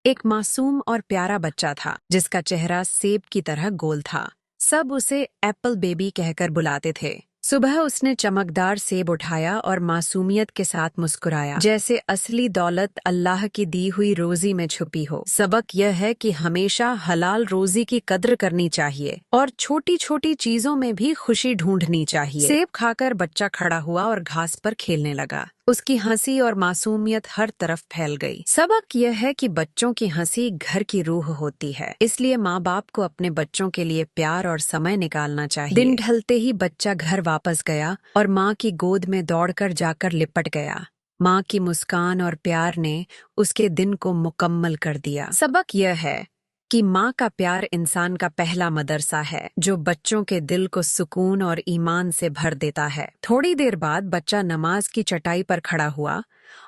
एक मासूम और प्यारा बच्चा था जिसका चेहरा सेब की तरह गोल था। सब उसे एप्पल बेबी कहकर बुलाते थे। सुबह उसने चमकदार सेब उठाया और मासूमियत के साथ मुस्कुराया, जैसे असली दौलत अल्लाह की दी हुई रोजी में छुपी हो। सबक यह है कि हमेशा हलाल रोजी की कद्र करनी चाहिए और छोटी छोटी चीजों में भी खुशी ढूंढनी चाहिए। सेब खाकर बच्चा खड़ा हुआ और घास पर खेलने लगा। उसकी हंसी और मासूमियत हर तरफ फैल गई। सबक यह है कि बच्चों की हंसी घर की रूह होती है, इसलिए माँ बाप को अपने बच्चों के लिए प्यार और समय निकालना चाहिए। दिन ढलते ही बच्चा घर वापस गया और माँ की गोद में दौड़कर जाकर लिपट गया। माँ की मुस्कान और प्यार ने उसके दिन को मुकम्मल कर दिया। सबक यह है कि माँ का प्यार इंसान का पहला मदरसा है, जो बच्चों के दिल को सुकून और ईमान से भर देता है। थोड़ी देर बाद बच्चा नमाज की चटाई पर खड़ा हुआ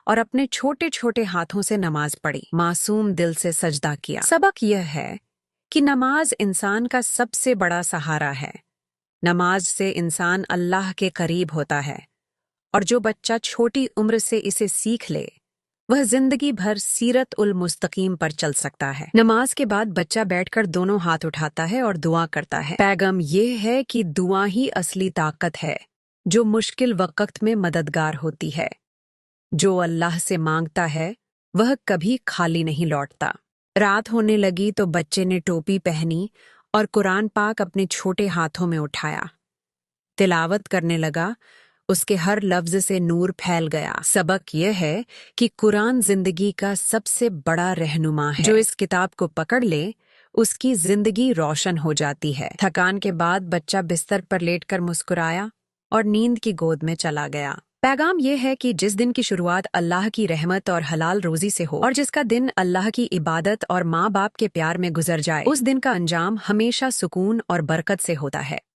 और अपने छोटे छोटे हाथों से नमाज पढ़ी। मासूम दिल से सजदा किया। सबक यह है कि नमाज इंसान का सबसे बड़ा सहारा है। नमाज से इंसान अल्लाह के करीब होता है, और जो बच्चा छोटी उम्र से इसे सीख ले वह जिंदगी भर सीरत उल मुस्तकीम पर चल सकता है। नमाज के बाद बच्चा बैठकर दोनों हाथ उठाता है और दुआ करता है। पैगाम ये है कि दुआ ही असली ताकत है, जो मुश्किल वक्त में मददगार होती है। जो अल्लाह से मांगता है वह कभी खाली नहीं लौटता। रात होने लगी तो बच्चे ने टोपी पहनी और कुरान पाक अपने छोटे हाथों में उठाया। तिलावत करने लगा। उसके हर लफ्ज से नूर फैल गया। सबक यह है कि कुरान जिंदगी का सबसे बड़ा रहनुमा है। जो इस किताब को पकड़ ले उसकी जिंदगी रोशन हो जाती है। थकान के बाद बच्चा बिस्तर पर लेटकर मुस्कुराया और नींद की गोद में चला गया। पैगाम यह है कि जिस दिन की शुरुआत अल्लाह की रहमत और हलाल रोजी से हो और जिसका दिन अल्लाह की इबादत और माँ बाप के प्यार में गुजर जाए, उस दिन का अंजाम हमेशा सुकून और बरकत से होता है।